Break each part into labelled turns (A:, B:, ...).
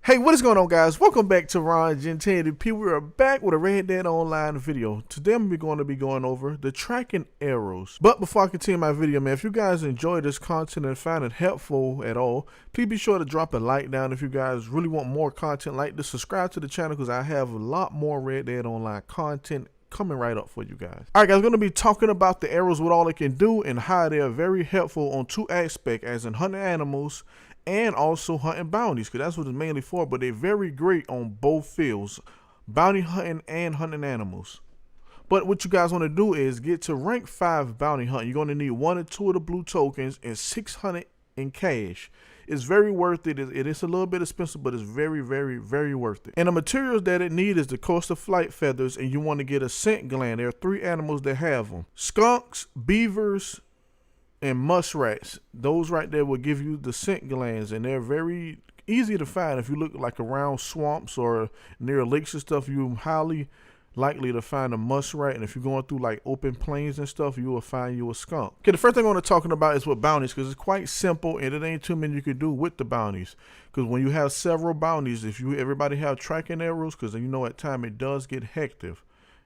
A: Hey, what is going on, guys? Welcome back to Ron Gen 1080p. We are back with a Red Dead Online video. Today I'm going to be going over the tracking arrows. But before I continue my video, man, if you guys enjoy this content and find it helpful at all, please be sure to drop a like down. If you guys really want more content like this, subscribe to the channel because I have a lot more Red Dead Online content coming right up for you guys. Alright guys, I'm going to be talking about the arrows, what all it can do, and how they are very helpful on two aspects, as in hunting animals and also hunting bounties, because that's what it's mainly for. But they're very great on both fields, bounty hunting and hunting animals. But what you guys want to do is get to rank 5 bounty hunting. You're going to need 1 or 2 of the blue tokens and 600 in cash. It's very worth it. It is a little bit expensive, but it's very, very, very worth it. And the materials that it needs is the coastal flight feathers, and you want to get a scent gland. There are 3 animals that have them: skunks, beavers, and muskrats. Those right there will give you the scent glands, and they're very easy to find. If you look like around swamps or near lakes and stuff, you're highly likely to find a muskrat. And if you're going through like open plains and stuff, you will find you a skunk. Okay, the first thing I want to talk about is with bounties, because it's quite simple and it ain't too many you can do with the bounties. Because when you have several bounties, if everybody have tracking arrows, because you know at time it does get hectic,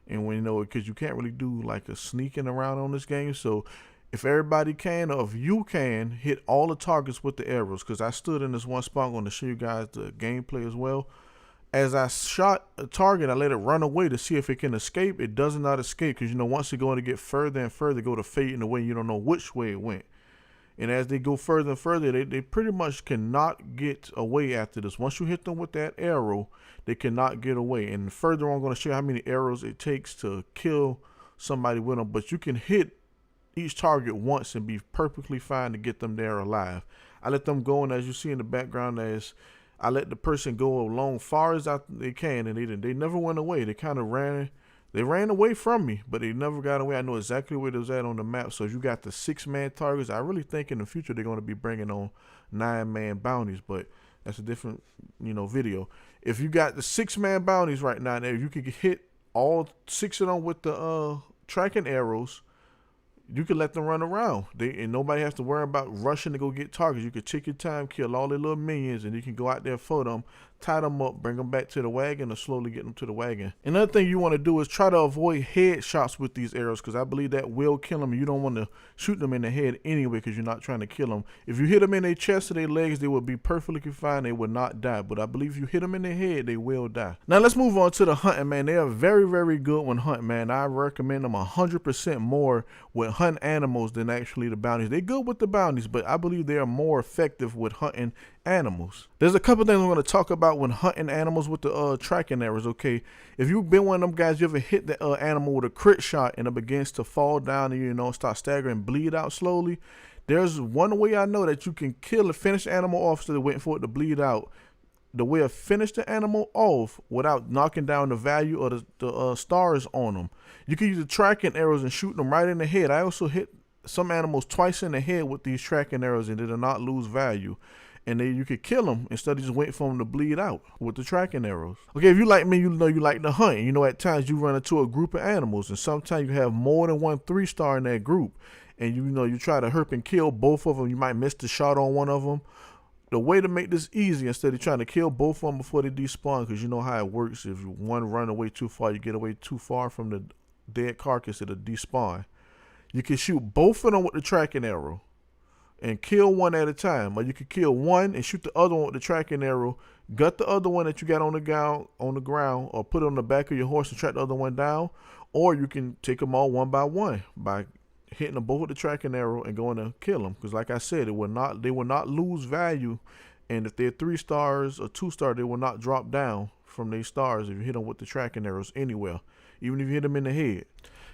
A: and when you know, because you can't really do like a sneaking around on this game. So if everybody can, or if you can, hit all the targets with the arrows, because I stood in this one spot. I'm going to show you guys the gameplay as well. As I shot a target, I let it run away to see if it can escape. It does not escape, because you know once it's going to get further and further, go to fading away, you don't know which way it went. And as they go further and further, they pretty much cannot get away after this. Once you hit them with that arrow, they cannot get away. And further on, I'm going to show you how many arrows it takes to kill somebody with them. But you can hit each target once and be perfectly fine to get them there alive. I let them go, and as you see in the background, as I let the person go along far as they can, and they never went away. They kind of ran away from me, but they never got away. I know exactly where it was at on the map. So if you got the 6-man targets, I really think in the future they're going to be bringing on 9-man bounties, but that's a different video. If you got the 6-man bounties right now, if you could hit all 6 of them with the tracking arrows, you can let them run around. And nobody has to worry about rushing to go get targets. You can take your time, kill all their little minions, and you can go out there for them, tie them up, bring them back to the wagon, or slowly get them to the wagon. Another thing you want to do is try to avoid headshots with these arrows, because I believe that will kill them. You don't want to shoot them in the head anyway, because you're not trying to kill them. If you hit them in their chest or their legs, they will be perfectly fine. They will not die. But I believe if you hit them in their head, they will die. Now let's move on to the hunting, man. They are very, very good when hunting, man. I recommend them 100% more with hunting animals than actually the bounties. They're good with the bounties, but I believe they are more effective with hunting animals. There's a couple things I'm going to talk about when hunting animals with the tracking arrows. Okay, if you've been one of them guys, you ever hit the animal with a crit shot and it begins to fall down and start staggering, bleed out slowly? There's one way I know that you can kill a finished animal off so they're waiting for it to bleed out. The way to finish the animal off without knocking down the value of the stars on them, you can use the tracking arrows and shoot them right in the head. I also hit some animals twice in the head with these tracking arrows, and they did not lose value. And then you could kill them instead of just waiting for them to bleed out with the tracking arrows. Okay, if you like me, you know you like to hunt. You know at times you run into a group of animals, and sometimes you have more than one 3-star in that group. And you try to herp and kill both of them. You might miss the shot on one of them. The way to make this easy, instead of trying to kill both of them before they despawn, because you know how it works. If one run away too far, you get away too far from the dead carcass, it'll despawn. You can shoot both of them with the tracking arrow and kill one at a time, or you could kill one and shoot the other one with the tracking arrow, gut the other one that you got on the ground, or put it on the back of your horse and track the other one down. Or you can take them all one by one by hitting them both with the tracking arrow and going to kill them, because like I said, they will not lose value. And if they're 3 stars or 2-star, they will not drop down from their stars if you hit them with the tracking arrows anywhere, even if you hit them in the head.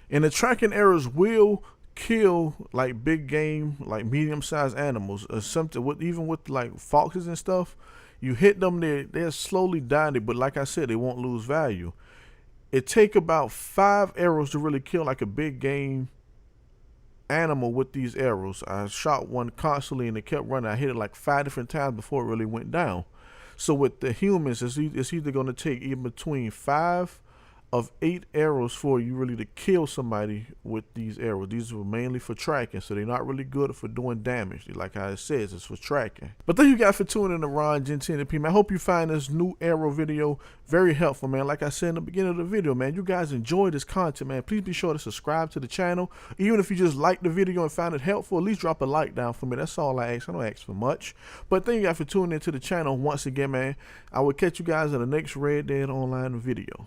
A: And the tracking arrows will kill like big game, like medium-sized animals, or something. Even with like foxes and stuff, you hit them, they're slowly dying, but like I said, they won't lose value. It take about 5 arrows to really kill like a big game animal with these arrows. I shot one constantly and it kept running. I hit it like 5 different times before it really went down. So with the humans, it's either going to take in between 5 of 8 arrows for you really to kill somebody with these arrows. These were mainly for tracking, so they're not really good for doing damage. Like how it says, it's for tracking. But thank you guys for tuning in to Ron Gen 1080p, man. I hope you find this new arrow video very helpful, man. Like I said in the beginning of the video, man, you guys enjoy this content, man. Please be sure to subscribe to the channel. Even if you just like the video and found it helpful, at least drop a like down for me. That's all I ask. I don't ask for much. But thank you guys for tuning into the channel once again, man. I will catch you guys in the next Red Dead Online video.